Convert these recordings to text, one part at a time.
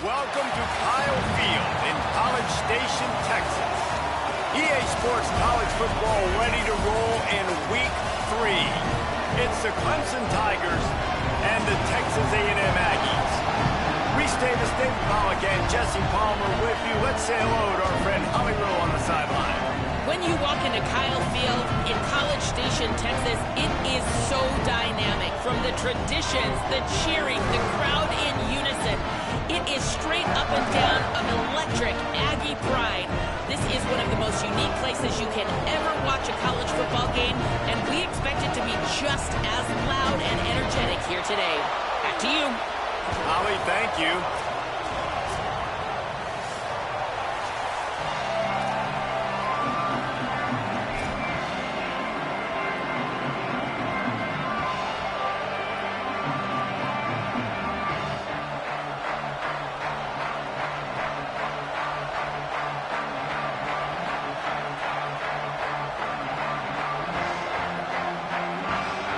Welcome to Kyle Field in College Station, Texas. EA Sports College Football ready to roll in Week 3. It's the Clemson Tigers and the Texas A&M Aggies. We stay the State Pollock and Jesse Palmer with you. Let's say hello to our friend Holly Rowe on the sideline. When you walk into Kyle Field in College Station, Texas, it is so dynamic. From the traditions, the cheering, the crowd in unison, it is straight up and down of electric Aggie pride. This is one of the most unique places you can ever watch a college football game, and we expect it to be just as loud and energetic here today. Back to you. Holly, thank you.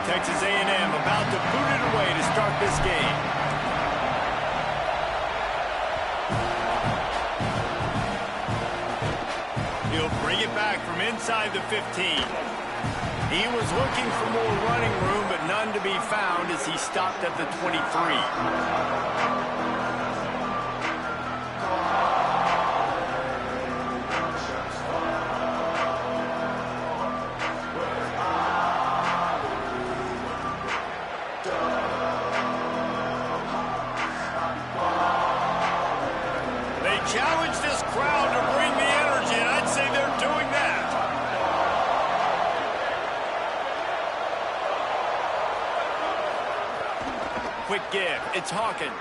Texas A&M about to boot it away to start this game. He'll bring it back from inside the 15. He was looking for more running room, but none to be found as he stopped at the 23. Challenge this crowd to bring the energy, and I'd say they're doing that. Quick give. It's Hawkins.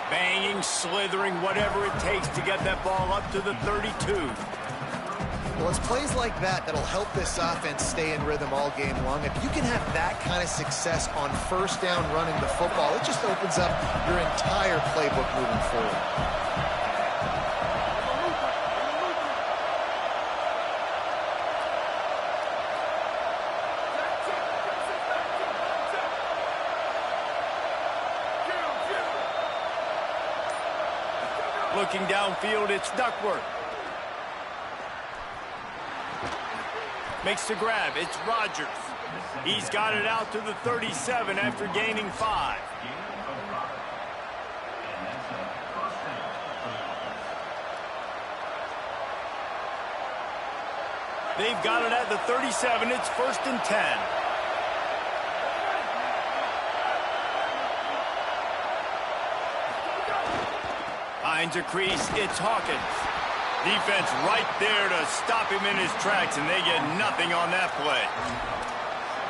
Banging, slithering, whatever it takes to get that ball up to the 32. Well, it's plays like that that'll help this offense stay in rhythm all game long. If you can have that kind of success on first down running the football, it just opens up your entire playbook moving forward. Looking downfield, it's Duckworth. Makes the grab. It's Rogers. He's got it out to the 37 after gaining 5. They've got it at the 37. It's 1st and 10. Finds a crease. It's Hawkins. Defense right there to stop him in his tracks, and they get nothing on that play.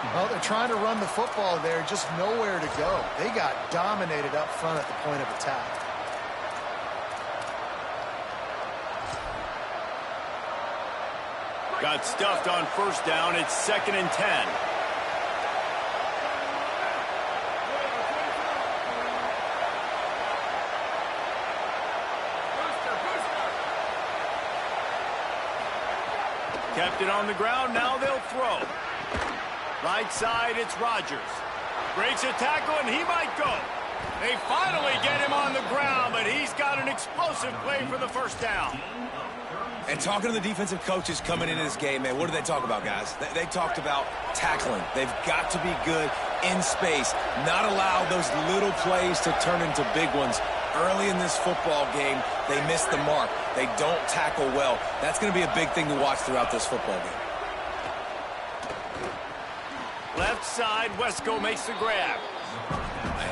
Well, they're trying to run the football there, just nowhere to go. They got dominated up front at the point of attack. Got stuffed on first down. It's 2nd and 10. Kept it on the ground, now they'll throw. Right side, it's Rogers. Breaks a tackle, and he might go. They finally get him on the ground, but he's got an explosive play for the first down. And talking to the defensive coaches coming into this game, man, what did they talk about, guys? They talked about tackling. They've got to be good in space, not allow those little plays to turn into big ones. Early in this football game, they miss the mark. They don't tackle well. That's going to be a big thing to watch throughout this football game. Left side, Wesco makes the grab.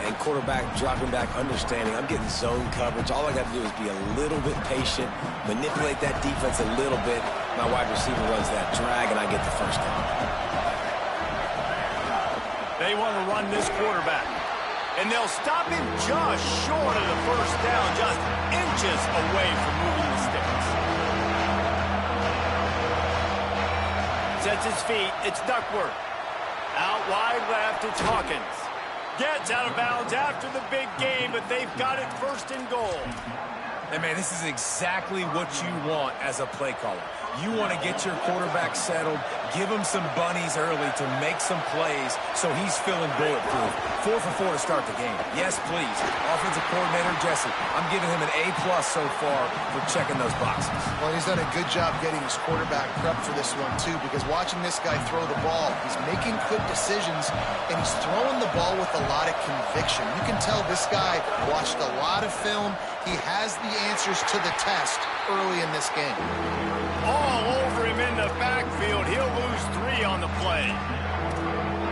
And quarterback dropping back, understanding. I'm getting zone coverage. All I got to do is be a little bit patient, manipulate that defense a little bit. My wide receiver runs that drag, and I get the first down. They want to run this quarterback. And they'll stop him just short of the first down, just inches away from moving the sticks. Sets his feet, it's Duckworth. Out wide left, it's Hawkins. Gets out of bounds after the big game, but they've got it 1st and goal. And, man, this is exactly what you want as a play caller. You want to get your quarterback settled, Give him some bunnies early to make some plays so he's feeling bulletproof. 4 for 4 to start the game. Yes, please. Offensive coordinator Jesse, I'm giving him an A+ so far for checking those boxes. Well, he's done a good job getting his quarterback prepped for this one, too, because watching this guy throw the ball, he's making quick decisions, and he's throwing the ball with a lot of conviction. You can tell this guy watched a lot of film. He has the answers to the test early in this game. All over him in the backfield. He'll lose 3 on the play.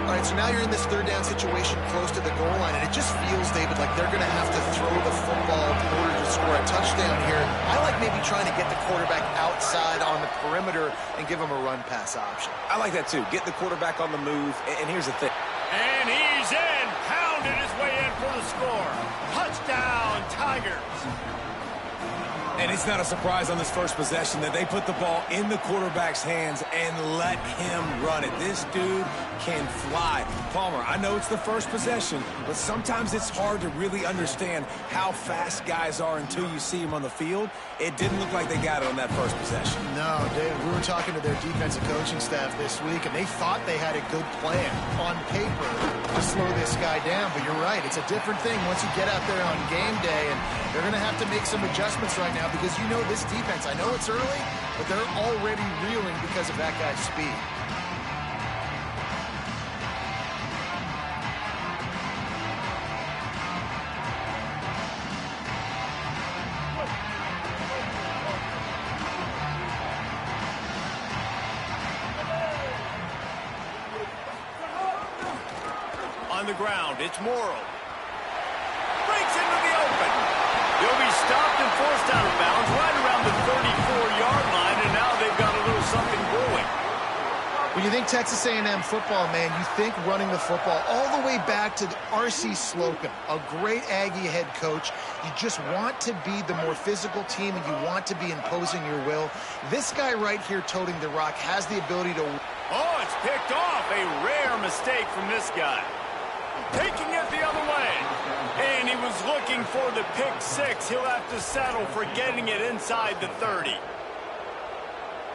All right, so now you're in this third down situation close to the goal line, and it just feels, David, like they're going to have to throw the football in order to score a touchdown here. I like maybe trying to get the quarterback outside on the perimeter and give him a run-pass option. I like that, too. Get the quarterback on the move, and here's the thing. And he's in. Pounded his way in for the score. Touchdown, Tigers. And it's not a surprise on this first possession that they put the ball in the quarterback's hands and let him run it. This dude can fly. Palmer, I know it's the first possession, but sometimes it's hard to really understand how fast guys are until you see them on the field. It didn't look like they got it on that first possession. No, David, we were talking to their defensive coaching staff this week, and they thought they had a good plan on paper to slow this guy down. But you're right, it's a different thing once you get out there on game day, and they're going to have to make some adjustments right now because you know this defense, I know it's early, but they're already reeling because of that guy's speed. On the ground, it's Morrow. Breaks into the open. He'll be stopped and forced out of bounds right around the 34-yard line, and now they've got a little something brewing. When you think Texas A&M football, man, you think running the football all the way back to R.C. Slocum, a great Aggie head coach. You just want to be the more physical team, and you want to be imposing your will. This guy right here toting the rock has the ability to... Oh, it's picked off. A rare mistake from this guy. Taking it the other way. And he was looking for the pick 6. He'll have to settle for getting it inside the 30.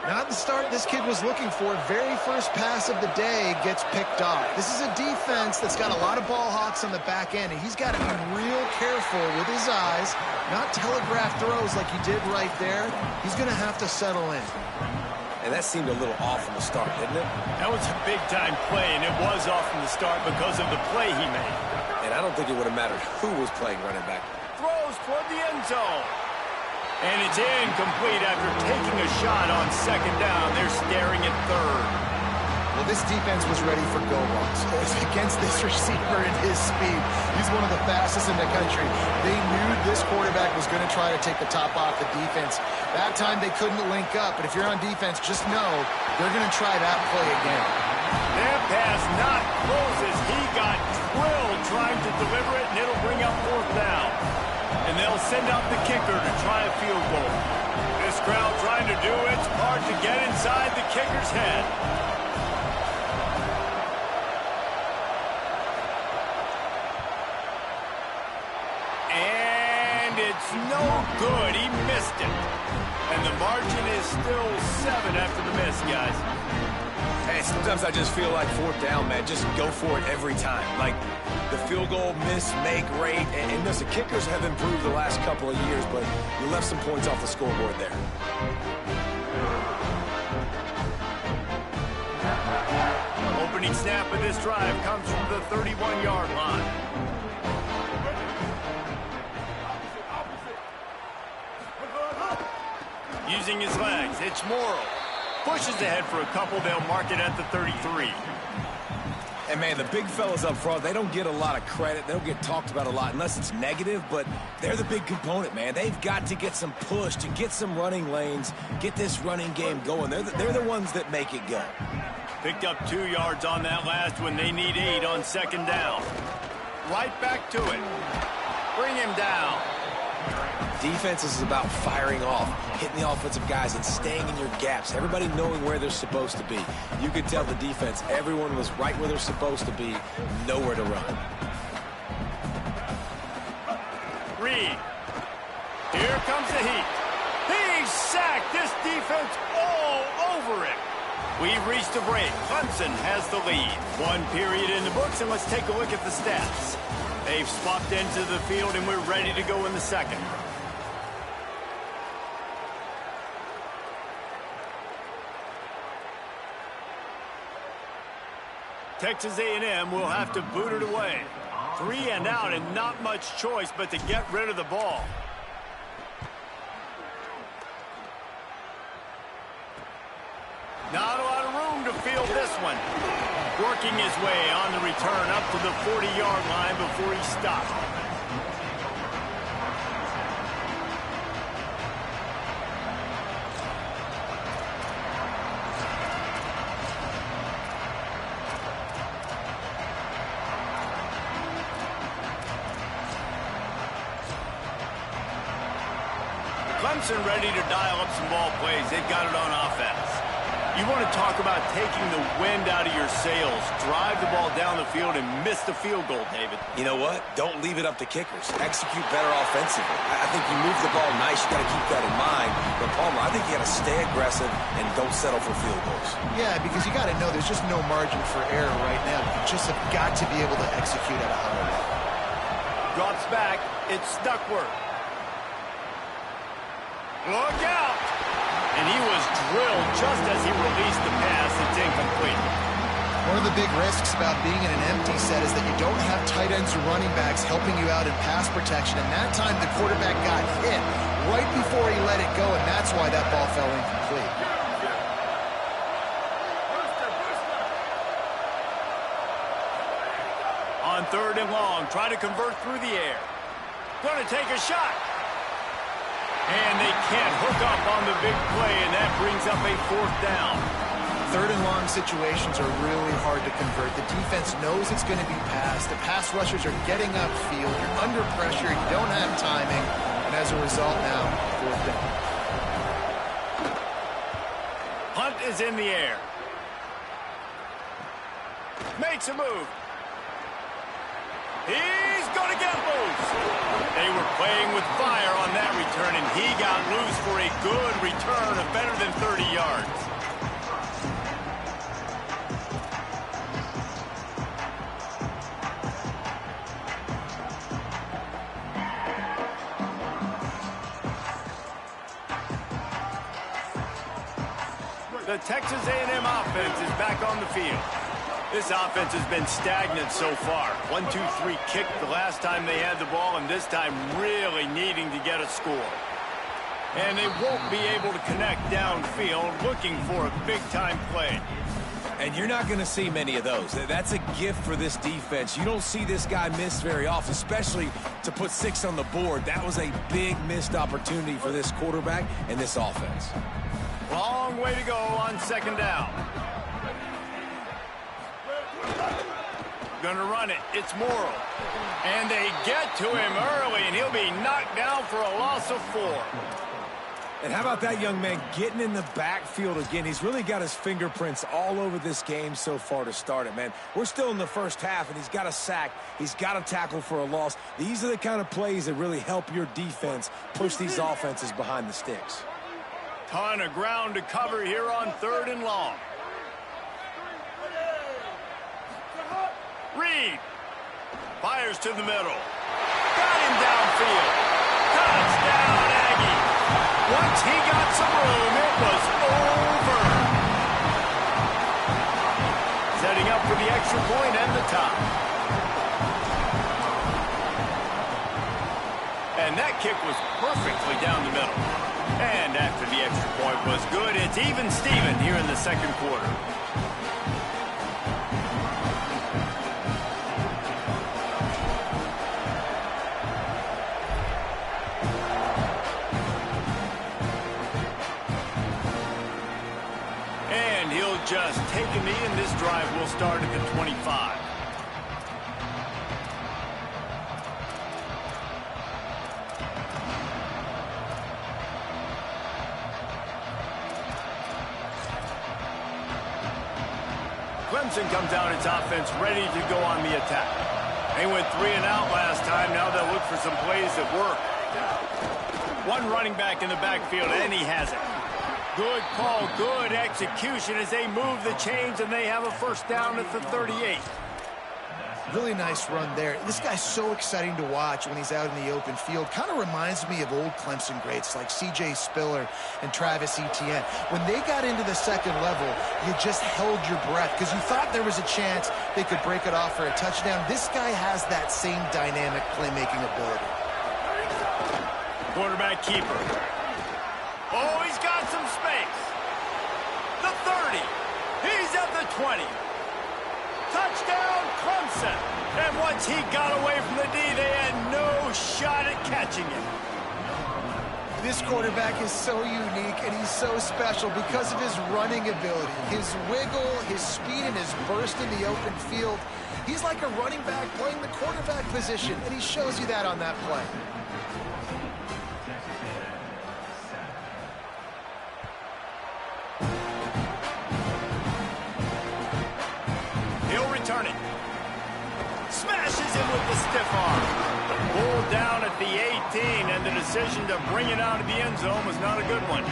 Not the start this kid was looking for. Very first pass of the day gets picked off. This is a defense that's got a lot of ball hawks on the back end, and he's got to be real careful with his eyes, not telegraph throws like he did right there. He's going to have to settle in. And that seemed a little off from the start, didn't it? That was a big-time play, and it was off from the start because of the play he made. And I don't think it would have mattered who was playing running back. Throws toward the end zone. And it's incomplete after taking a shot on second down. They're staring at third. Well, this defense was ready for go-balls. Against this receiver and his speed. He's one of the fastest in the country. They knew this quarterback was going to try to take the top off the defense. That time they couldn't link up, but if you're on defense, just know they're going to try that play again. That pass not close as he got drilled trying to deliver it, and it'll bring up fourth down. And they'll send out the kicker to try a field goal. This crowd trying to do its part to get inside the kicker's head. And it's no good. He missed it. And the margin is still 7 after the miss, guys. Hey, sometimes I just feel like fourth down, man. Just go for it every time. Like the field goal, miss, make, rate. And listen, kickers have improved the last couple of years, but you left some points off the scoreboard there. Opening snap of this drive comes from the 31-yard line. Using his legs, it's Morrow. Pushes ahead for a couple. They'll mark it at the 33. And, man, the big fellas up front, they don't get a lot of credit. They don't get talked about a lot unless it's negative, but they're the big component, man. They've got to get some push, to get some running lanes, get this running game going. They're the ones that make it go. Picked up 2 yards on that last one. They need 8 on second down. Right back to it. Bring him down. Defense is about firing off, hitting the offensive guys, and staying in your gaps. Everybody knowing where they're supposed to be. You could tell the defense, everyone was right where they're supposed to be, nowhere to run. Reed. Here comes the heat. He's sacked. This defense all over it. We've reached a break. Clemson has the lead. One period in the books, and let's take a look at the stats. They've swapped into the field, and we're ready to go in the second. Texas A&M will have to boot it away. 3 and out, and not much choice but to get rid of the ball. Not a lot of room to field this one. Working his way on the return up to the 40-yard line before he stopped. Clemson ready to dial up some ball plays. They've got it on offense. You want to talk about taking the wind out of your sails. Drive the ball down the field and miss the field goal, David. You know what? Don't leave it up to kickers. Execute better offensively. I think you move the ball nice. You got to keep that in mind. But, Palmer, I think you got to stay aggressive and don't settle for field goals. Yeah, because you got to know there's just no margin for error right now. You just have got to be able to execute at a high level. Drops back. It's Duckworth. Look out! And he was drilled just as he released the pass. It's incomplete. One of the big risks about being in an empty set is that you don't have tight ends or running backs helping you out in pass protection. And that time the quarterback got hit right before he let it go, and that's why that ball fell incomplete. On 3rd and long, try to convert through the air. Going to take a shot. And they can't hook up on the big play, and that brings up a 4th down. 3rd and long situations are really hard to convert. The defense knows it's going to be passed. The pass rushers are getting upfield. You're under pressure. You don't have timing. And as a result now, 4th down. Hunt is in the air. Makes a move. He's going to get loose. They were playing with fire on that return, and he got loose for a good return of better than 30 yards. The Texas A&M offense is back on the field. This offense has been stagnant so far. 1-2-3 kick the last time they had the ball, and this time really needing to get a score. And they won't be able to connect downfield, looking for a big-time play. And you're not going to see many of those. That's a gift for this defense. You don't see this guy miss very often, especially to put 6 on the board. That was a big missed opportunity for this quarterback and this offense. Long way to go on 2nd down. Gonna run it. It's Morrow. And they get to him early, and he'll be knocked down for a loss of 4. And how about that young man getting in the backfield again? He's really got his fingerprints all over this game so far to start it, man. We're still in the first half, and he's got a sack. He's got a tackle for a loss. These are the kind of plays that really help your defense push these offenses behind the sticks. Ton of ground to cover here on 3rd and long. Reed fires to the middle. Got him downfield. Touchdown, Aggie. Once he got some room, it was over. Setting up for the extra point and the top. And that kick was perfectly down the middle. And after the extra point was good, it's even Steven here in the 2nd quarter. And he'll just take a knee, and this drive will start at the 25. Clemson comes out its offense ready to go on the attack. They went 3 and out last time. Now they'll look for some plays that work. One running back in the backfield, and he has it. Good call, good execution as they move the chains, and they have a first down at the 38. Really nice run there. This guy's so exciting to watch when he's out in the open field. Kind of reminds me of old Clemson greats like C.J. Spiller and Travis Etienne. When they got into the second level, you just held your breath because you thought there was a chance they could break it off for a touchdown. This guy has that same dynamic playmaking ability. Quarterback keeper. Oh, he's got some space. The 30. He's at the 20. Touchdown, Clemson. And once he got away from the D, they had no shot at catching him. This quarterback is so unique, and he's so special because of his running ability, his wiggle, his speed, and his burst in the open field. He's like a running back playing the quarterback position, and he shows you that on that play. Turn it. Smashes him with the stiff arm. Pulled down at the 18, and the decision to bring it out of the end zone was not a good one.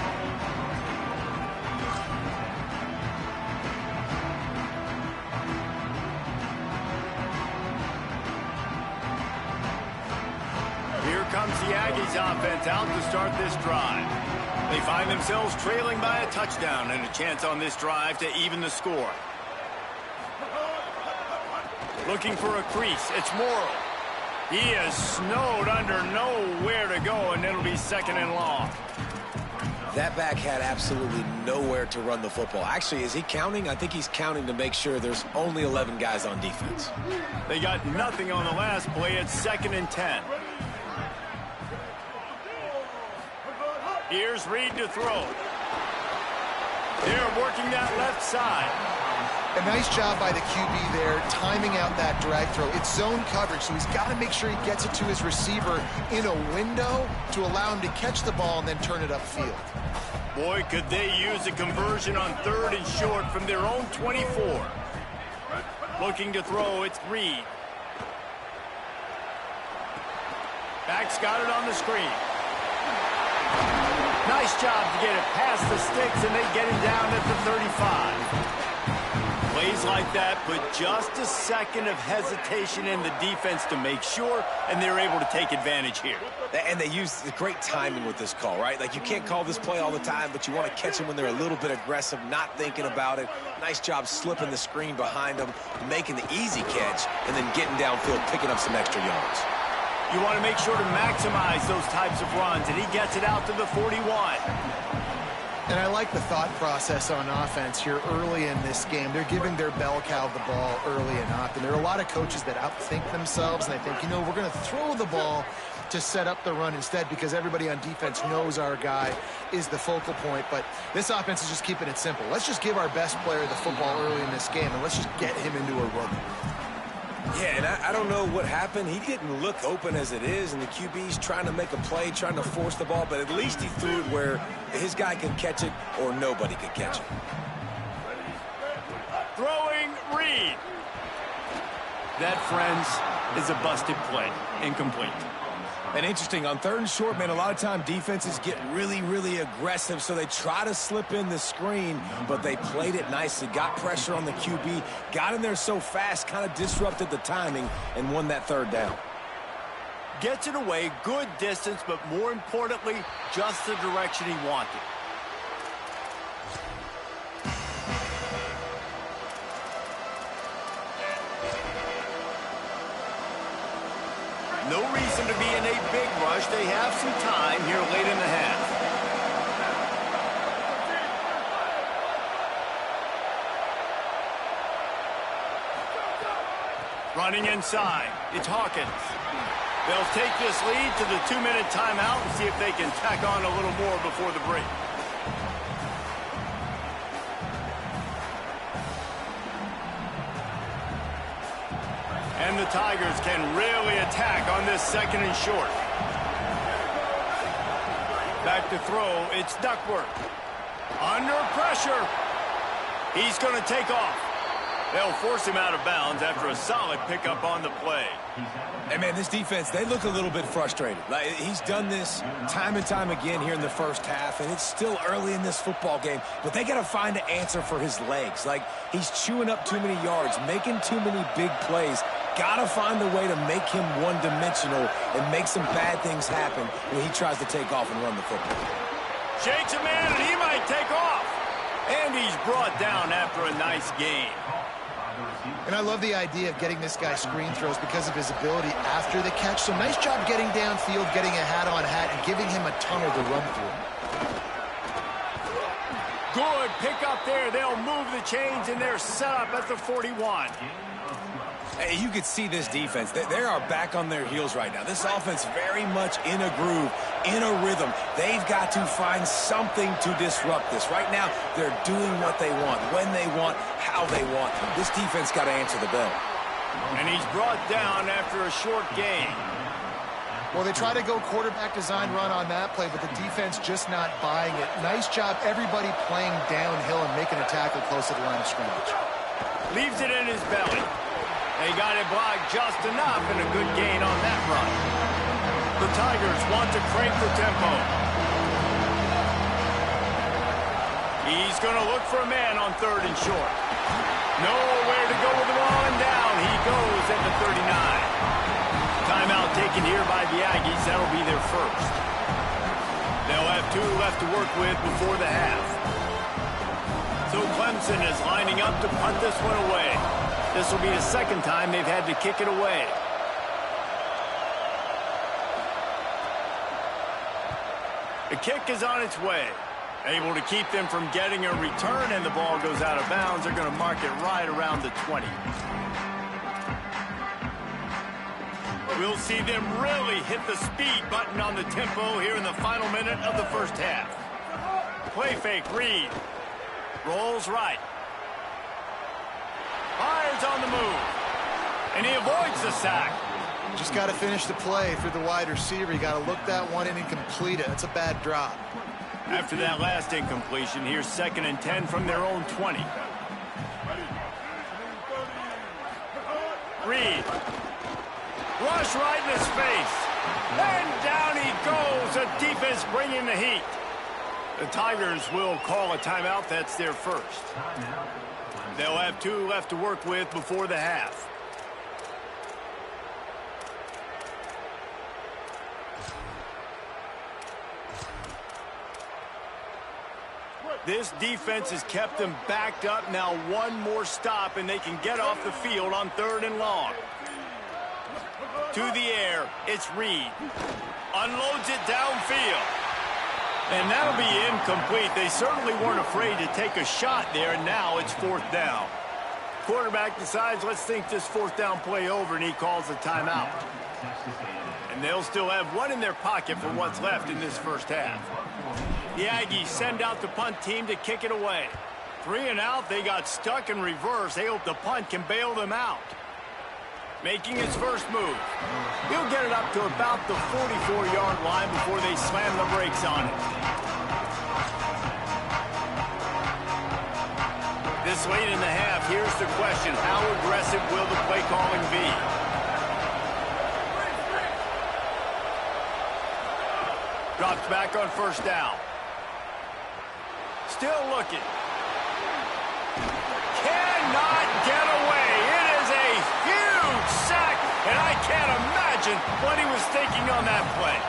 Here comes the Aggies offense out to start this drive. They find themselves trailing by a touchdown and a chance on this drive to even the score. Looking for a crease. It's Morrow. He is snowed under, nowhere to go, and it'll be second and long. That back had absolutely nowhere to run the football. Actually, is he counting? I think he's counting to make sure there's only 11 guys on defense. They got nothing on the last play. It's second and 10. Here's Reed to throw. They're working that left side. A nice job by the QB there, timing out that drag throw. It's zone coverage, so he's got to make sure he gets it to his receiver in a window to allow him to catch the ball and then turn it upfield. Boy, could they use a conversion on third and short from their own 24. Looking to throw, it's Reed. Back's got it on the screen. Nice job to get it past the sticks, and they get him down at the 35. Plays like that put just a second of hesitation in the defense to make sure, and they're able to take advantage here. And they use the great timing with this call, right? Like, you can't call this play all the time, but you want to catch them when they're a little bit aggressive, not thinking about it. Nice job slipping the screen behind them, making the easy catch, and then getting downfield, picking up some extra yards. You want to make sure to maximize those types of runs, and he gets it out to the 41. And I like the thought process on offense here early in this game. They're giving their bell cow the ball early and often. There are a lot of coaches that outthink themselves, and they think, you know, we're going to throw the ball to set up the run instead because everybody on defense knows our guy is the focal point. But this offense is just keeping it simple. Let's just give our best player the football early in this game, and let's just get him into a rhythm. Yeah, and I don't know what happened. He didn't look open as it is, and the QB's trying to make a play, trying to force the ball, but at least he threw it where his guy could catch it or nobody could catch it. Throwing Reed. That, friends, is a busted play. Incomplete. And interesting, on third and short, man, a lot of time defenses get really, really aggressive, so they try to slip in the screen, but they played it nicely, got pressure on the QB, got in there so fast, kind of disrupted the timing, and won that third down. Gets it away, good distance, but more importantly, just the direction he wanted. No reason to be in a big rush. They have some time here late in the half. Running inside, it's Hawkins. They'll take this lead to the 2-minute timeout and see if they can tack on a little more before the break. And the Tigers can really attack on this second and short. Back to throw, it's Duckworth. Under pressure. He's going to take off. They'll force him out of bounds after a solid pickup on the play. Hey, man, this defense, they look a little bit frustrated. Like, he's done this time and time again here in the first half, and it's still early in this football game, but they got to find an answer for his legs. Like, he's chewing up too many yards, making too many big plays. Got to find a way to make him one-dimensional and make some bad things happen when he tries to take off and run the football. Shakes a man, and he might take off. And he's brought down after a nice game. And I love the idea of getting this guy screen throws because of his ability after the catch. So nice job getting downfield, getting a hat-on-hat, and giving him a tunnel to run through. Good pick up there. They'll move the chains, and they're set up at the 41. Hey, you could see this defense. They are back on their heels right now. This offense very much in a groove, in a rhythm. They've got to find something to disrupt this. Right now, they're doing what they want, when they want, how they want. This defense got to answer the bell. And he's brought down after a short gain. Well, they try to go quarterback design run on that play, but the defense just not buying it. Nice job, everybody playing downhill and making a tackle close to the line of scrimmage. Leaves it in his belly. They got it blocked just enough and a good gain on that run. The Tigers want to crank the tempo. He's going to look for a man on 3rd and short. Nowhere to go with the ball, and down he goes at the 39. Timeout taken here by the Aggies. That'll be their first. They'll have 2 left to work with before the half. So Clemson is lining up to punt this one away. This will be the second time they've had to kick it away. The kick is on its way. Able to keep them from getting a return, and the ball goes out of bounds. They're going to mark it right around the 20. We'll see them really hit the speed button on the tempo here in the final minute of the first half. Play fake, Reed. Rolls right. Fires on the move. And he avoids the sack. Just got to finish the play through the wide receiver. You got to look that one in and complete it. That's a bad drop. After that last incompletion, here's 2nd and 10 from their own 20. Reed. Rush right in his face. And down he goes. The defense bringing the heat. The Tigers will call a timeout. That's their first. They'll have 2 left to work with before the half. This defense has kept them backed up. Now 1 more stop, and they can get off the field on 3rd and long. To the air, it's Reed. Unloads it downfield. And that'll be incomplete. They certainly weren't afraid to take a shot there, and now it's 4th down. Quarterback decides, let's think this 4th down play over, and he calls a timeout. And they'll still have 1 in their pocket for what's left in this first half. The Aggies send out the punt team to kick it away. 3 and out, they got stuck in reverse. They hope the punt can bail them out. Making his first move. He'll get it up to about the 44-yard line before they slam the brakes on it. This late in the half, here's the question. How aggressive will the play calling be? Drops back on 1st down. Still looking. Cannot get away. It is a huge sack, and I can't imagine what he was thinking on that play.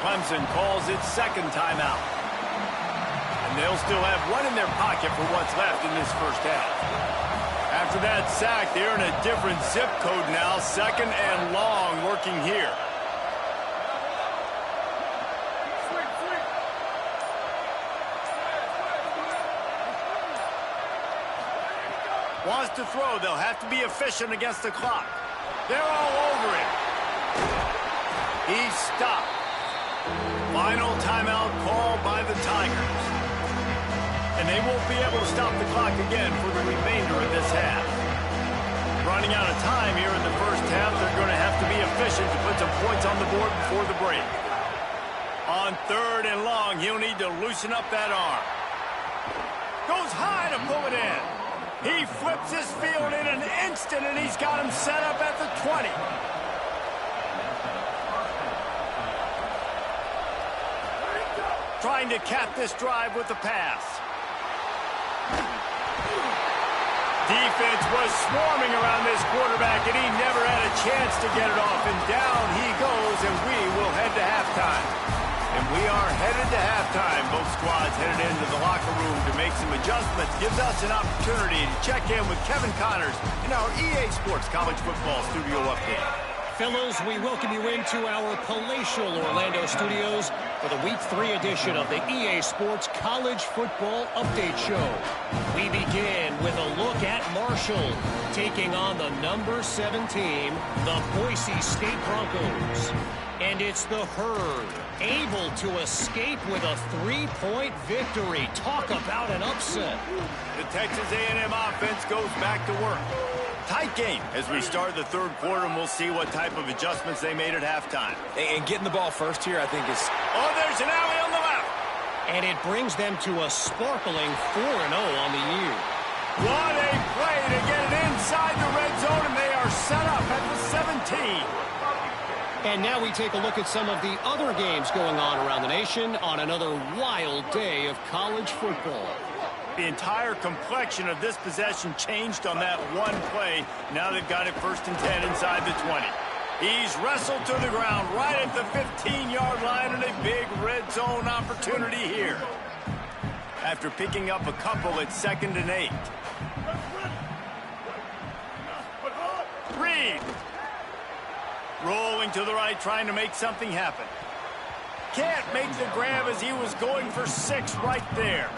Clemson calls its 2nd timeout. And they'll still have 1 in their pocket for what's left in this first half. After that sack, they're in a different zip code now. 2nd and long working here. Wants to throw. They'll have to be efficient against the clock. They're all over it. He's stopped. Final timeout called by the Tigers. And they won't be able to stop the clock again for the remainder of this half. Running out of time here in the first half, they're going to have to be efficient to put some points on the board before the break. On 3rd and long, he'll need to loosen up that arm. Goes high to pull it in. He flips his field in an instant, and he's got him set up at the 20. Trying to cap this drive with the pass. Defense was swarming around this quarterback, and he never had a chance to get it off. And down he goes, and we will head to halftime. And we are headed to halftime. Both squads headed into the locker room to make some adjustments. Gives us an opportunity to check in with Kevin Connors in our EA Sports College Football Studio Update. Fellows, we welcome you into our palatial Orlando studios for the Week 3 edition of the EA Sports College Football Update Show. We begin with a look at Marshall taking on the number 7 team, the Boise State Broncos. And it's the Herd able to escape with a 3-point victory. Talk about an upset. The Texas A&M offense goes back to work. Tight game as we start the third quarter, and we'll see what type of adjustments they made at halftime. And getting the ball first here, I think, is... Oh, there's an alley on the left. And it brings them to a sparkling 4-0 on the year. What a play to get it inside the red zone, and they are set up at the 17. And now we take a look at some of the other games going on around the nation on another wild day of college football. The entire complexion of this possession changed on that one play. Now they've got it 1st and 10 inside the 20. He's wrestled to the ground right at the 15-yard line, and a big red zone opportunity here. After picking up a couple at 2nd and 8. Reed. Rolling to the right, trying to make something happen. Can't make the grab as he was going for 6 right there.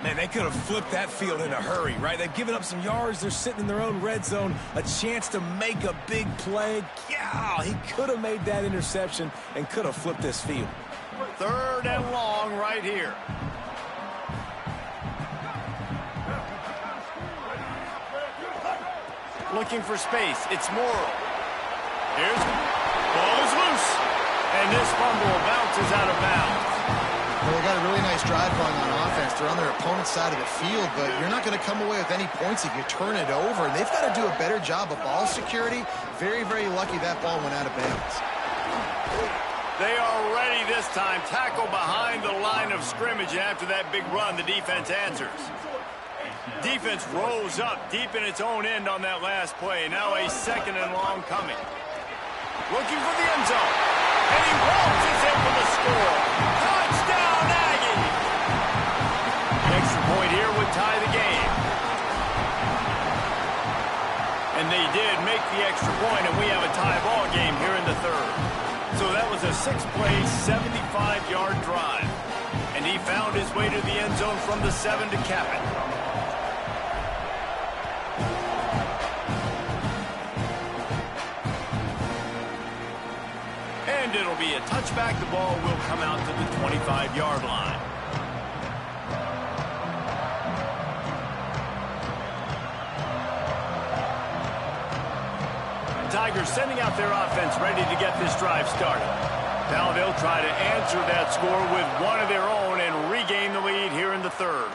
Man, they could have flipped that field in a hurry, right? They've given up some yards. They're sitting in their own red zone. A chance to make a big play. Yeah, he could have made that interception and could have flipped this field. 3rd and long right here. Looking for space. It's Morrow. Here's ball is loose. And this fumble bounces out of bounds. Well, they got a really nice drive going on offense. They're on their opponent's side of the field, but you're not going to come away with any points if you turn it over. And they've got to do a better job of ball security. Very, very lucky that ball went out of bounds. They are ready this time. Tackle behind the line of scrimmage. And after that big run, the defense answers. Defense rose up deep in its own end on that last play. Now a 2nd and long coming. Looking for the end zone. And he waltzes in for the score. Touchdown, Aggie! The extra point here would tie the game. And they did make the extra point, and we have a tie ball game here in the 3rd. So that was a 6-play, 75-yard drive. And he found his way to the end zone from the 7 to cap it. And it'll be a touchback. The ball will come out to the 25-yard line. Tigers sending out their offense ready to get this drive started. Now they'll try to answer that score with one of their own and regain the lead here in the 3rd.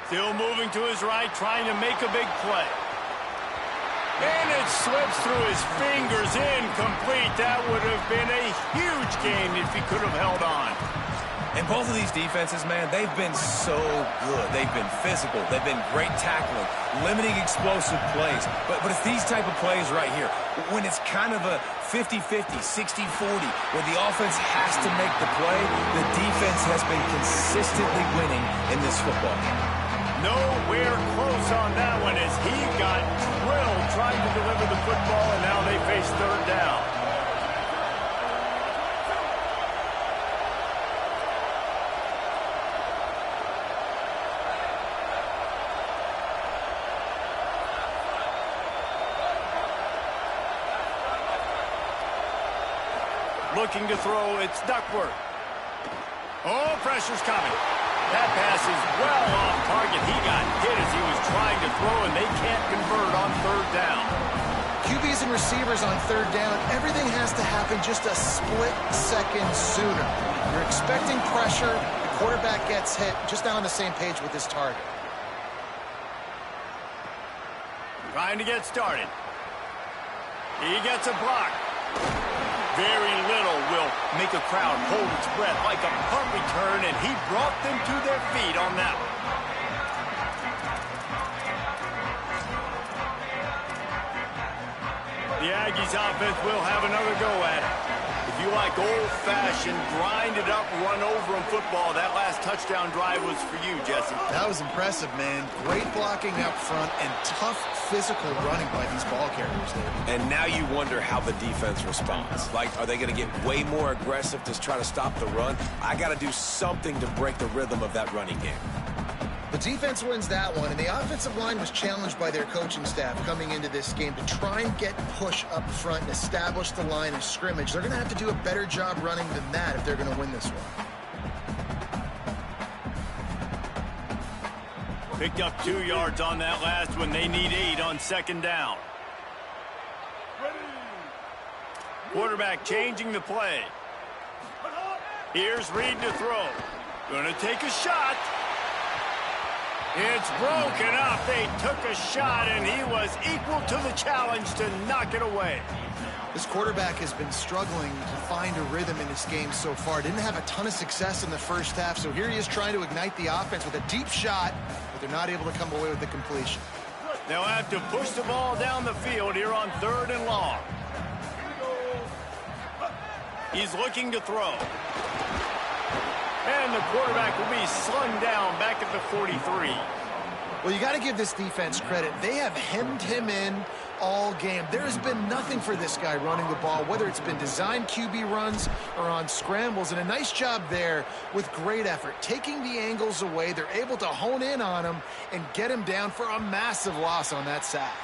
Still moving to his right, trying to make a big play. And it slips through his fingers, incomplete. That would have been a huge gain if he could have held on. And both of these defenses, man, they've been so good. They've been physical. They've been great tackling, limiting explosive plays. But it's these type of plays right here, when it's kind of a 50-50, 60-40, where the offense has to make the play, the defense has been consistently winning in this football game. Nowhere close on that one as he got drilled trying to deliver the football, and now they face 3rd down. Looking to throw, it's Duckworth. Oh, pressure's coming. That pass is well off target. He got hit as he was trying to throw, and they can't convert on 3rd down. QBs and receivers on 3rd down, everything has to happen just a split second sooner. You're expecting pressure, the quarterback gets hit, just not on the same page with his target. Trying to get started. He gets a block. Very little will make a crowd hold its breath like a punt return, and he brought them to their feet on that one. The Aggies offense will have another go at it. If you like old-fashioned, grind-it-up, run-over-'em football, that last touchdown drive was for you, Jesse. That was impressive, man. Great blocking up front and tough physical running by these ball carriers there. And now you wonder how the defense responds. Like, are they going to get way more aggressive to try to stop the run? I got to do something to break the rhythm of that running game. The defense wins that one, and the offensive line was challenged by their coaching staff coming into this game to try and get push up front and establish the line of scrimmage. They're going to have to do a better job running than that if they're going to win this one. Picked up 2 yards on that last one. They need 8 on second down. Quarterback changing the play. Here's Reed to throw. Going to take a shot. It's broken up. They took a shot, and he was equal to the challenge to knock it away. This quarterback has been struggling to find a rhythm in this game so far. Didn't have a ton of success in the first half, so here he is trying to ignite the offense with a deep shot, but they're not able to come away with the completion. They'll have to push the ball down the field here on 3rd and long. He's looking to throw. And the quarterback will be slung down back at the 43. Well, you got to give this defense credit. They have hemmed him in all game. There has been nothing for this guy running the ball, whether it's been designed QB runs or on scrambles, and a nice job there with great effort. Taking the angles away, they're able to hone in on him and get him down for a massive loss on that sack.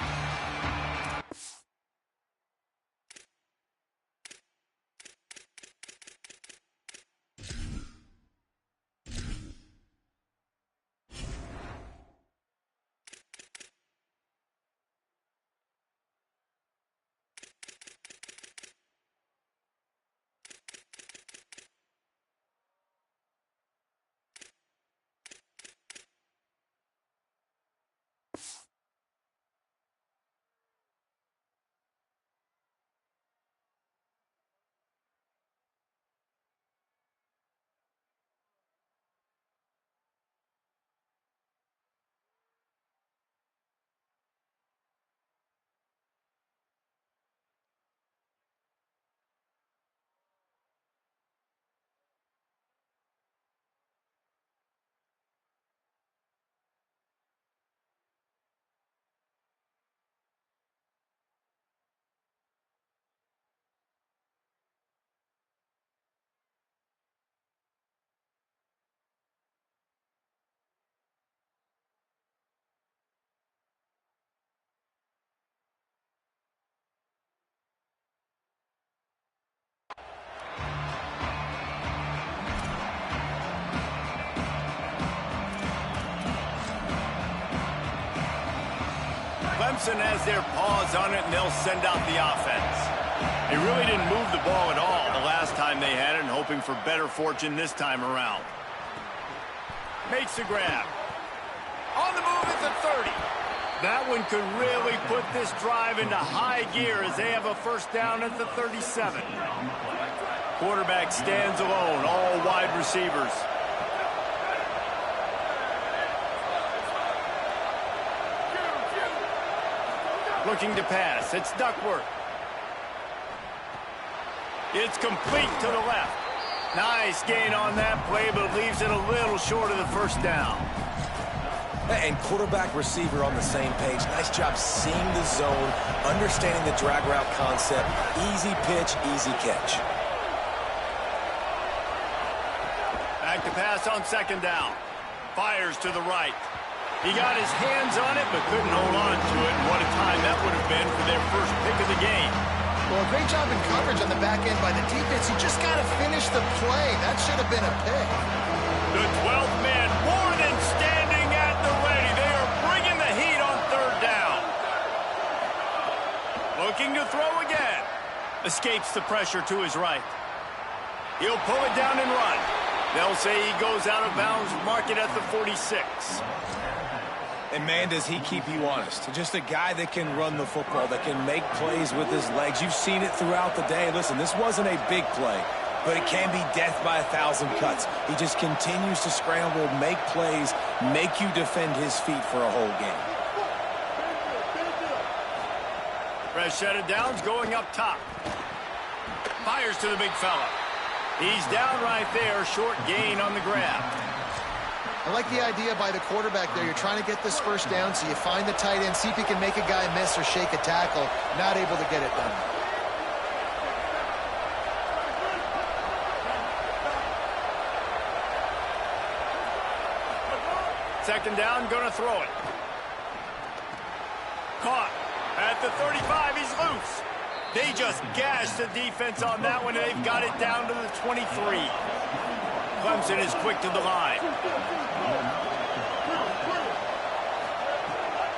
Clemson has their paws on it, and they'll send out the offense. They really didn't move the ball at all the last time they had it, and hoping for better fortune this time around. Makes the grab. On the move at the 30. That one could really put this drive into high gear as they have a first down at the 37. Quarterback stands alone, all wide receivers. Looking to pass. It's Duckworth. It's complete to the left. Nice gain on that play, but leaves it a little short of the first down. And quarterback receiver on the same page. Nice job seeing the zone, understanding the drag route concept. Easy pitch, easy catch. Back to pass on second down. Fires to the right. He got his hands on it, but couldn't hold on to it. And what a time that would have been for their first pick of the game. Well, a great job in coverage on the back end by the defense. You just got to finish the play. That should have been a pick. The 12th man more than standing at the ready. They are bringing the heat on third down. Looking to throw again. Escapes the pressure to his right. He'll pull it down and run. They'll say he goes out of bounds, mark it at the 46. And, man, does he keep you honest. Just a guy that can run the football, that can make plays with his legs. You've seen it throughout the day. Listen, this wasn't a big play, but it can be death by 1,000 cuts. He just continues to scramble, make plays, make you defend his feet for a whole game. Fresh set of downs going up top. Fires to the big fella. He's down right there, short gain on the grab. I like the idea by the quarterback there. You're trying to get this first down, so you find the tight end, see if you can make a guy miss or shake a tackle. Not able to get it done. Second down, going to throw it. Caught at the 35. He's loose. They just gashed the defense on that one, and they've got it down to the 23. Clemson is quick to the line.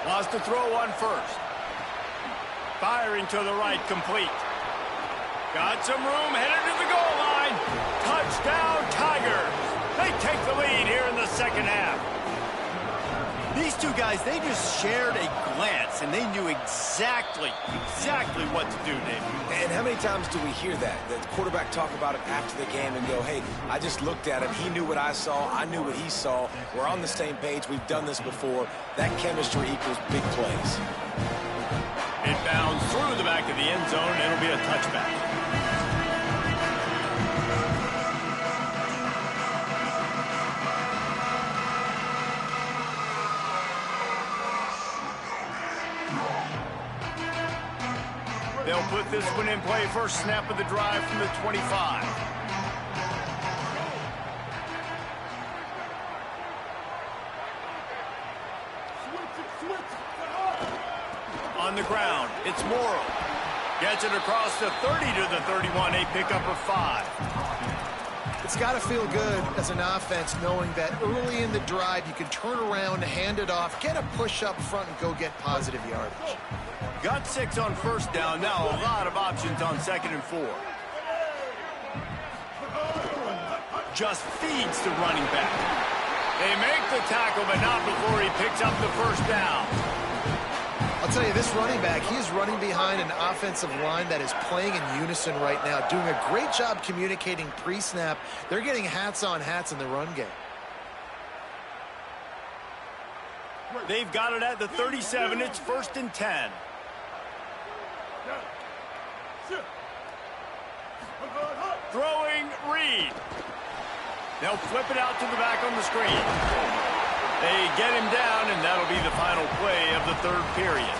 Lost the throw on first. Firing to the right, complete. Got some room, headed to the goal line. Touchdown, Tigers. They take the lead here in the second half. These two guys, they just shared a glance, and they knew exactly what to do, Dave. And how many times do we hear that? The quarterback talk about it after the game and go, hey, I just looked at him. He knew what I saw. I knew what he saw. We're on the same page. We've done this before. That chemistry equals big plays. It bounds through the back of the end zone, and it'll be a touchback. They'll put this one in play. First snap of the drive from the 25. On the ground, it's Morrow. Gets it across the 30 to the 31. A pickup of 5. It's got to feel good as an offense knowing that early in the drive you can turn around, hand it off, get a push up front, and go get positive yardage. Got 6 on first down. Now a lot of options on 2nd and 4. Just feeds the running back. They make the tackle, but not before he picks up the first down. I'll tell you, this running back, he is running behind an offensive line that is playing in unison right now, doing a great job communicating pre-snap. They're getting hats on hats in the run game. They've got it at the 37. It's 1st and 10. Throwing Reed. They'll flip it out to the back on the screen. They get him down, and that'll be the final play of the 3rd period.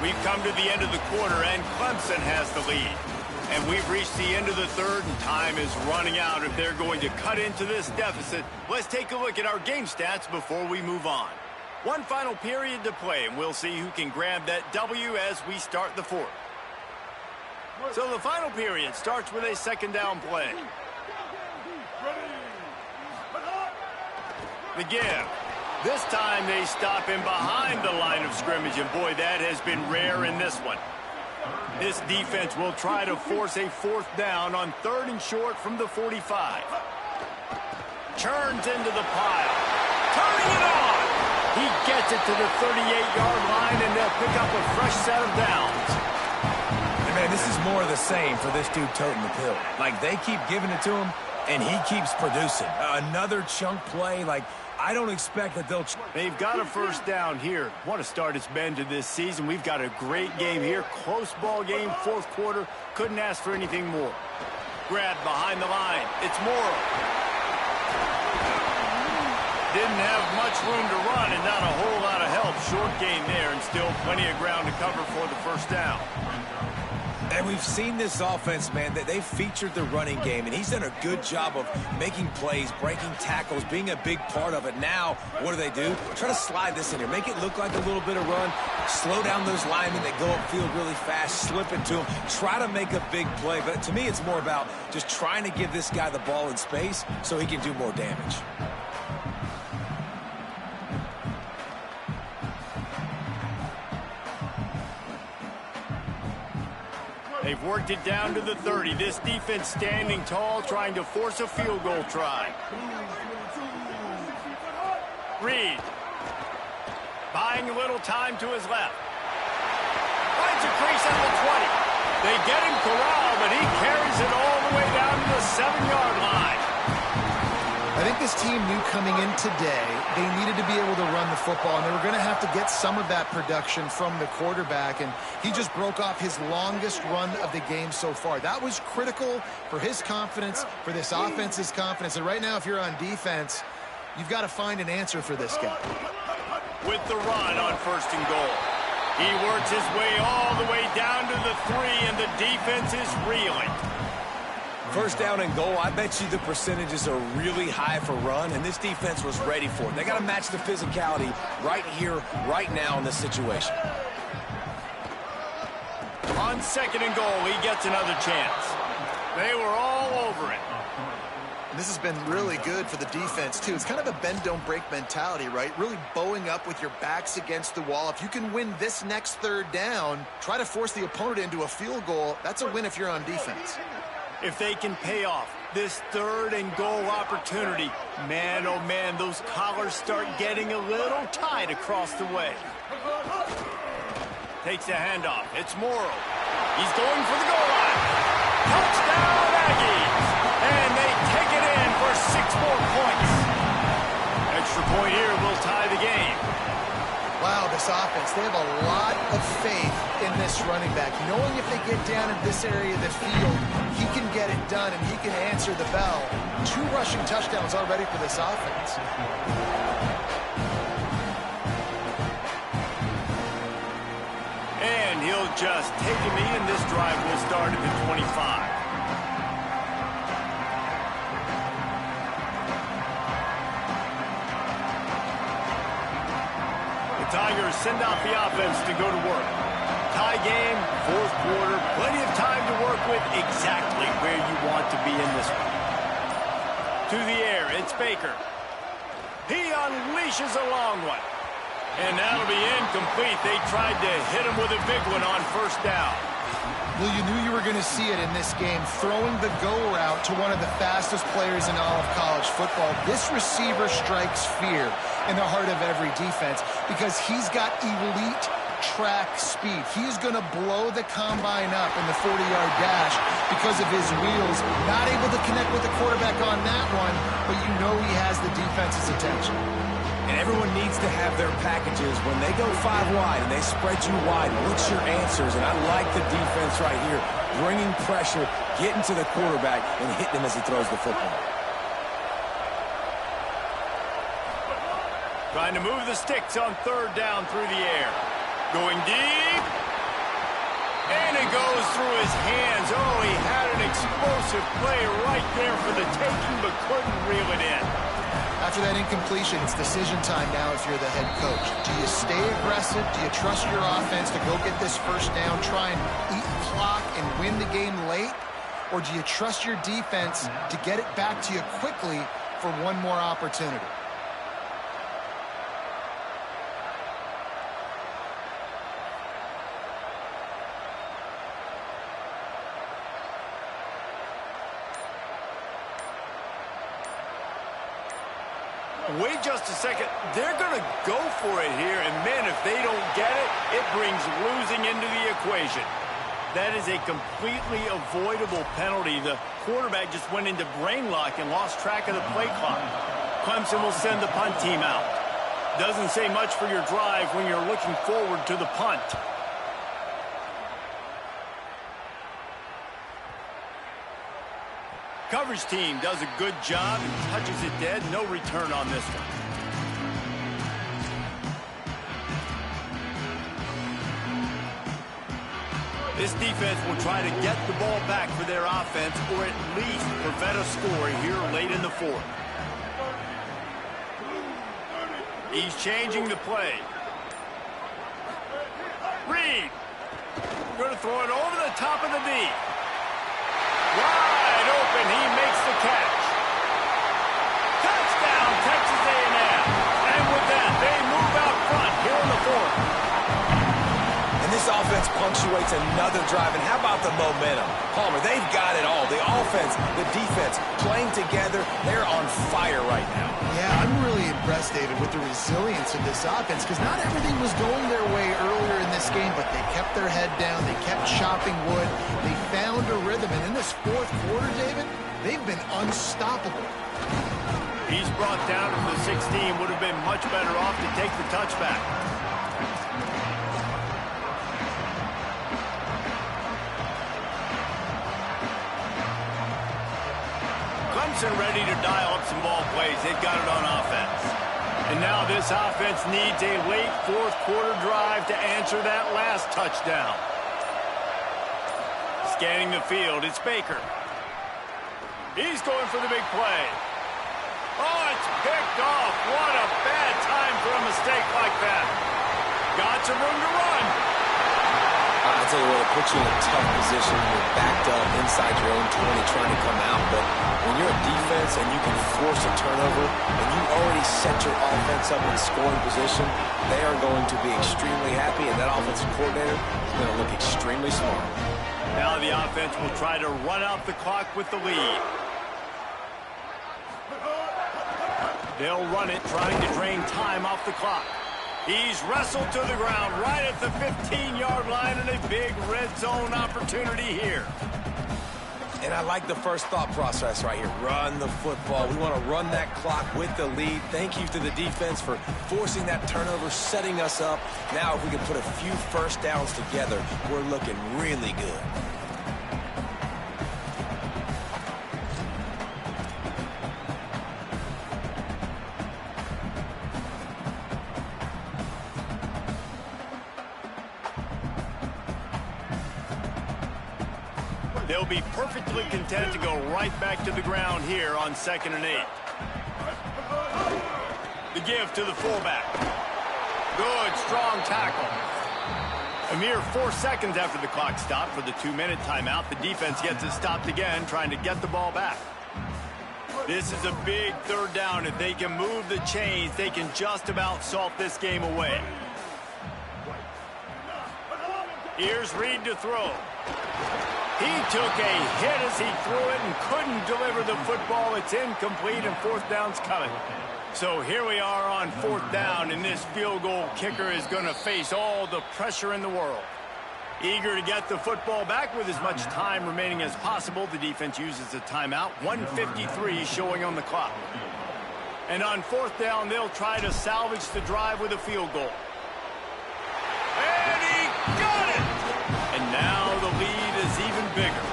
We've come to the end of the quarter, and Clemson has the lead. And we've reached the end of the 3rd, and time is running out if they're going to cut into this deficit. Let's take a look at our game stats before we move on. One final period to play, and we'll see who can grab that W as we start the 4th. So the final period starts with a 2nd down play. The give. This time they stop him behind the line of scrimmage, and boy, that has been rare in this one. This defense will try to force a 4th down on 3rd and short from the 45. Churns into the pile. Turning it on. He gets it to the 38-yard line, and they'll pick up a fresh set of downs. And, man, this is more of the same for this dude toting the pill. Like, they keep giving it to him, and he keeps producing. Another chunk play, like, I don't expect that they'll... They've got a first down here. What a start it's been to this season. We've got a great game here. Close ball game, 4th quarter. Couldn't ask for anything more. Grab behind the line. It's Morrow. Didn't have much room to run and not a whole lot of help. Short gain there and still plenty of ground to cover for the first down. And we've seen this offense, man, that they've featured the running game, and he's done a good job of making plays, breaking tackles, being a big part of it. Now, what do? Try to slide this in here. Make it look like a little bit of run. Slow down those linemen that go upfield really fast. Slip it to them. Try to make a big play. But to me, it's more about just trying to give this guy the ball in space so he can do more damage. They've worked it down to the 30. This defense standing tall, trying to force a field goal try. Reed. Buying a little time to his left. Finds a crease at the 20. They get him corralled, but he carries it all the way down to the 7-yard line. I think this team knew coming in today they needed to be able to run the football, and they were going to have to get some of that production from the quarterback, and he just broke off his longest run of the game so far. That was critical for his confidence, for this offense's confidence, and right now if you're on defense, you've got to find an answer for this guy. With the run on 1st and goal. He works his way all the way down to the 3, and the defense is reeling. 1st down and goal, I bet you the percentages are really high for run, and this defense was ready for it. They got to match the physicality right here, right now in this situation. On 2nd and goal, he gets another chance. They were all over it. This has been really good for the defense, too. It's kind of a bend-don't-break mentality, right? Really bowing up with your backs against the wall. If you can win this next 3rd down, try to force the opponent into a field goal. That's a win if you're on defense. If they can pay off this 3rd and goal opportunity, man, oh man, those collars start getting a little tight across the way. Takes a handoff. It's Morrow. He's going for the goal line. Touchdown, Aggies! And they take it in for 6 more points. Extra point here will tie the game. Wow, this offense, they have a lot of faith in this running back. Knowing if they get down in this area of the field, he can get it done and he can answer the bell. 2 rushing touchdowns already for this offense. And he'll just take a knee, and this drive will start at the 25. Tigers send out the offense to go to work. Tie game, 4th quarter, plenty of time to work with, exactly where you want to be in this one. To the air, it's Baker. He unleashes a long one. And that'll be incomplete. They tried to hit him with a big one on 1st down. Well, you knew you were going to see it in this game, throwing the go route to one of the fastest players in all of college football. This receiver strikes fear in the heart of every defense because he's got elite track speed. He's going to blow the combine up in the 40-yard dash because of his wheels. Not able to connect with the quarterback on that one, but you know he has the defense's attention. And everyone needs to have their packages. When they go 5 wide and they spread you wide, what's your answers? And I like the defense right here, bringing pressure, getting to the quarterback, and hitting him as he throws the football. Trying to move the sticks on 3rd down through the air. Going deep. And it goes through his hands. Oh, he had an explosive play right there for the taking, but couldn't reel it in. After that incompletion, it's decision time now if you're the head coach. Do you stay aggressive? Do you trust your offense to go get this 1st down, try and eat clock and win the game late? Or do you trust your defense to get it back to you quickly for one more opportunity? Wait just a second. They're going to go for it here, and man, if they don't get it, it brings losing into the equation. That is a completely avoidable penalty. The quarterback just went into brain lock and lost track of the play clock. Clemson will send the punt team out. Doesn't say much for your drive when you're looking forward to the punt. Coverage team does a good job and touches it dead. No return on this one. This defense will try to get the ball back for their offense or at least prevent a score here late in the 4th. He's changing the play. Reed. Going to throw it over the top of the D. Wide open, he makes the catch. Touchdown, Texas A&M. And with that, they move out front here in the 4th. And this offense punctuates another drive. And how about the momentum? Palmer, they've got it all. The offense, the defense, playing together. They're on fire right now. Yeah, I'm really impressed, David, with the resilience of this offense, because not everything was going their way earlier in this game, but they kept their head down. They kept chopping wood. They found a rhythm. And in this fourth quarter, David, they've been unstoppable. He's brought down to the 16. Would have been much better off to take the touchback. Clemson ready to dial up some ball plays. They've got it on offense. And now this offense needs a late fourth quarter drive to answer that last touchdown. Scanning the field, it's Baker. He's going for the big play. Oh, it's picked off. What a bad time for a mistake like that. Got some room to run. I'll tell you what, it puts you in a tough position. You're backed up inside your own 20 trying to come out. But when you're a defense and you can force a turnover and you already set your offense up in scoring position, they are going to be extremely happy, and that offensive coordinator is going to look extremely smart. Now the offense will try to run out the clock with the lead. They'll run it, trying to drain time off the clock. He's wrestled to the ground right at the 15-yard line, and a big red zone opportunity here. And I like the first thought process right here. Run the football. We want to run that clock with the lead. Thank you to the defense for forcing that turnover, setting us up. Now if we can put a few first downs together, we're looking really good. They'll be perfectly content to go right back to the ground here on 2nd and 8. The give to the fullback. Good, strong tackle. A mere 4 seconds after the clock stopped for the 2-minute timeout, the defense gets it stopped again, trying to get the ball back. This is a big third down. If they can move the chains, they can just about salt this game away. Here's Reed to throw. He took a hit as he threw it and couldn't deliver the football. It's incomplete, and fourth down's coming. So here we are on 4th down, and this field goal kicker is going to face all the pressure in the world. Eager to get the football back with as much time remaining as possible, the defense uses a timeout. 1:53 showing on the clock. And on 4th down, they'll try to salvage the drive with a field goal. And he got it! And now the lead is even bigger.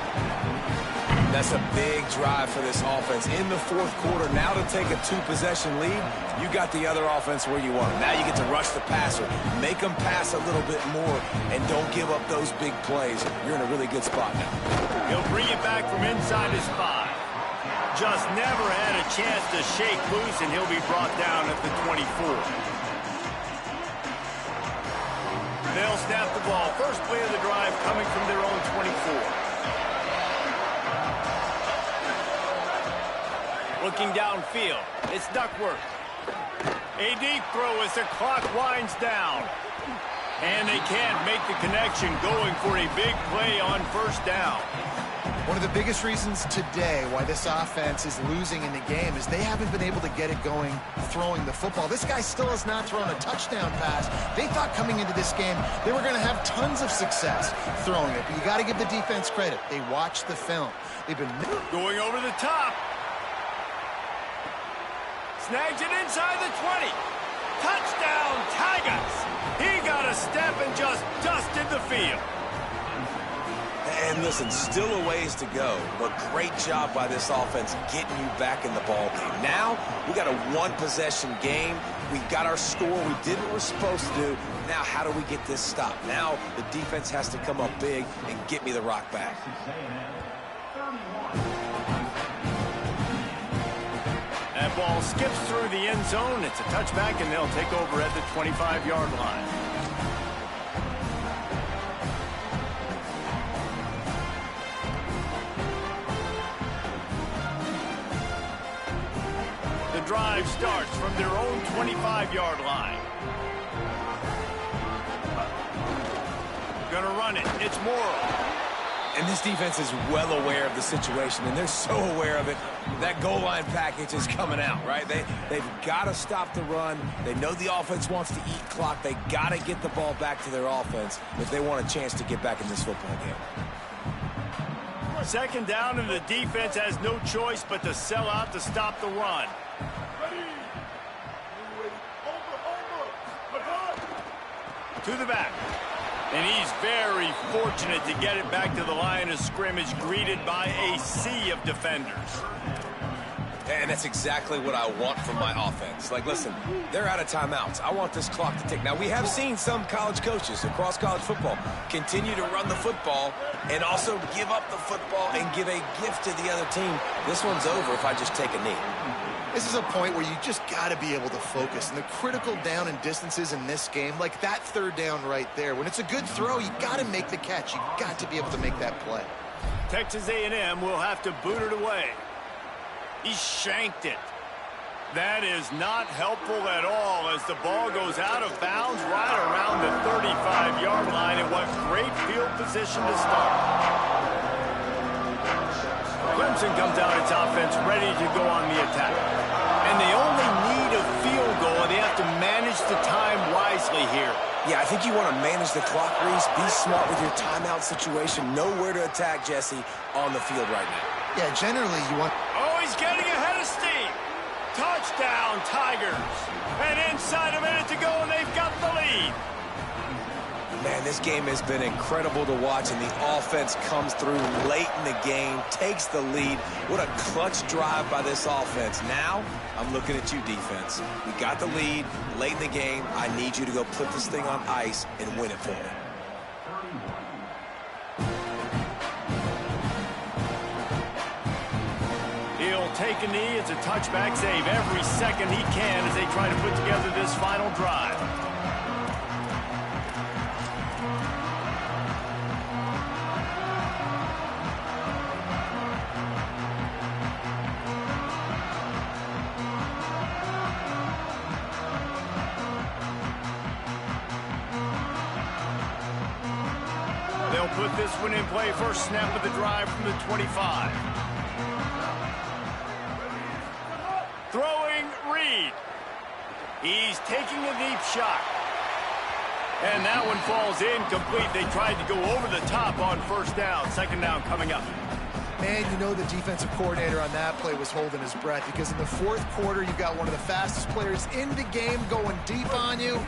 That's a big drive for this offense in the fourth quarter. Now to take a 2-possession lead, you got the other offense where you want them. Now you get to rush the passer, make them pass a little bit more, and don't give up those big plays. You're in a really good spot now. He'll bring it back from inside his 5. Just never had a chance to shake loose, and he'll be brought down at the 24. They'll snap the ball. First play of the drive coming from their own 24. Looking downfield, it's Duckworth. A deep throw as the clock winds down. And they can't make the connection, going for a big play on 1st down. One of the biggest reasons today why this offense is losing in the game is they haven't been able to get it going throwing the football. This guy still has not thrown a touchdown pass. They thought coming into this game they were going to have tons of success throwing it. But you got to give the defense credit. They watched the film. They've been going over the top. Snags it inside the 20. Touchdown, Tigers. He got a step and just dusted the field. And listen, still a ways to go, but great job by this offense getting you back in the ball game. Now, we got a 1-possession game. We got our score. We did what we're supposed to do. Now, how do we get this stopped? Now, the defense has to come up big and get me the rock back. That ball skips through the end zone. It's a touchback, and they'll take over at the 25-yard line. The drive starts from their own 25-yard line. going to run it. It's Morrow. And this defense is well aware of the situation, and they're so aware of it. That goal line package is coming out, right? They've got to stop the run. They know the offense wants to eat clock. They got to get the ball back to their offense if they want a chance to get back in this football game. Second down, and the defense has no choice but to sell out to stop the run. To the back. And he's very fortunate to get it back to the line of scrimmage, greeted by a sea of defenders. And that's exactly what I want from my offense. Like, listen, they're out of timeouts. I want this clock to tick. Now, we have seen some college coaches across college football continue to run the football and also give up the football and give a gift to the other team. This one's over if I just take a knee. This is a point where you just got to be able to focus. And the critical down and distances in this game, like that third down right there, when it's a good throw, you got to make the catch. You got to be able to make that play. Texas A&M will have to boot it away. He shanked it. That is not helpful at all as the ball goes out of bounds right around the 35-yard line. And what great field position to start. Clemson comes out its offense ready to go on the attack. And they only need a field goal, and they have to manage the time wisely here. Yeah, I think you want to manage the clock, Reese. Be smart with your timeout situation. Know where to attack Jesse on the field right now. Yeah, generally you want... Oh, he's getting ahead of steam. Touchdown, Tigers. And inside a minute to go, and they've got the lead. Man, this game has been incredible to watch, and the offense comes through late in the game, takes the lead. What a clutch drive by this offense. Now, I'm looking at you, defense. We got the lead late in the game. I need you to go put this thing on ice and win it for me. He'll take a knee. It's a touchback save every second he can as they try to put together this final drive. They'll put this one in play. First snap of the drive from the 25. Throwing Reed. He's taking a deep shot. And that one falls incomplete. They tried to go over the top on first down. Second down coming up. Man, you know the defensive coordinator on that play was holding his breath because in the fourth quarter, you got one of the fastest players in the game going deep on you.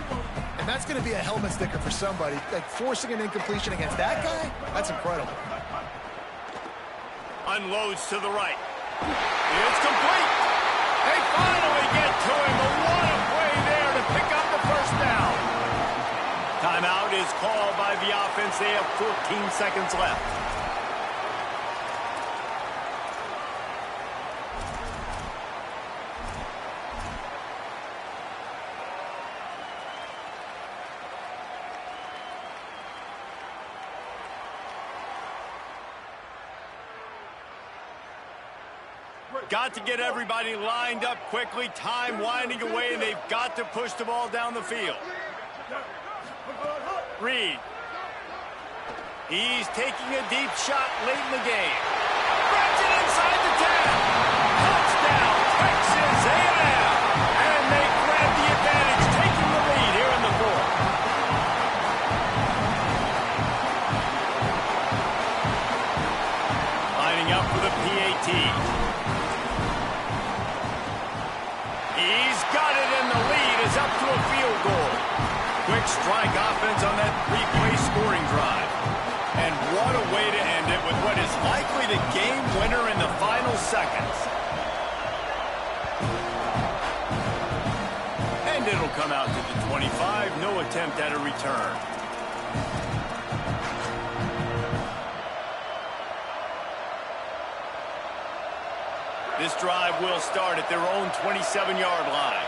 And that's going to be a helmet sticker for somebody. Like forcing an incompletion against that guy, that's incredible. Unloads to the right. It's complete. They finally get to him. But what a play there to pick up the first down. Timeout is called by the offense. They have 14 seconds left. Got to get everybody lined up quickly. Time winding away, and they've got to push the ball down the field. Reed. He's taking a deep shot late in the game. Grabs it inside the 10. Touchdown, Texas A&M. And they grab the advantage, taking the lead here in the fourth. Lining up for the PAT. He's got it, and the lead is up to a field goal. Quick strike offense on that three-play scoring drive. And what a way to end it with what is likely the game winner in the final seconds. And it'll come out to the 25. No attempt at a return. This drive will start at their own 27-yard line.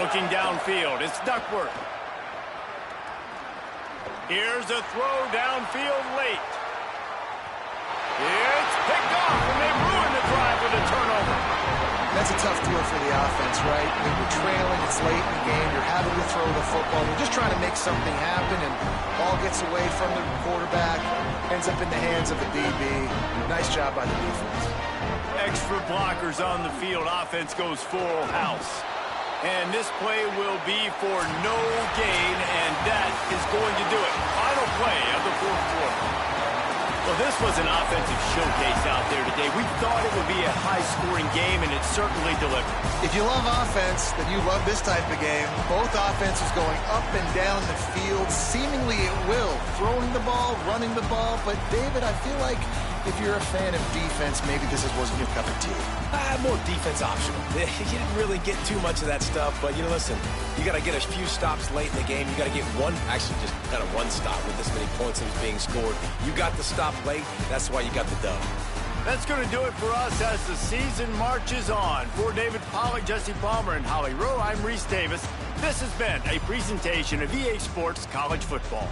Looking downfield, it's Duckworth. Here's a throw downfield late. It's picked off, and they ruin the drive with a turnover. That's a tough deal for the offense, right? I mean, you're trailing, it's late in the game, you're having to throw the football, you're just trying to make something happen, and ball gets away from the quarterback, ends up in the hands of the DB. Nice job by the defense. Extra blockers on the field. Offense goes full house. And this play will be for no gain, and that is going to do it. Final play of the fourth quarter. Well, this was an offensive showcase out there today. We thought it would be a high-scoring game, and it certainly delivered. If you love offense, then you love this type of game. Both offenses going up and down the field, seemingly at will. Throwing the ball, running the ball. But, David, I feel like if you're a fan of defense, maybe this wasn't your cup of tea. More defense optional. You didn't really get too much of that stuff, but, listen, you got to get a few stops late in the game. You got to get actually just kind of one stop with this many points that was being scored. You got the stop late. That's why you got the dub. That's going to do it for us as the season marches on. For David Pollack, Jesse Palmer, and Holly Rowe, I'm Reese Davis. This has been a presentation of EA Sports College Football.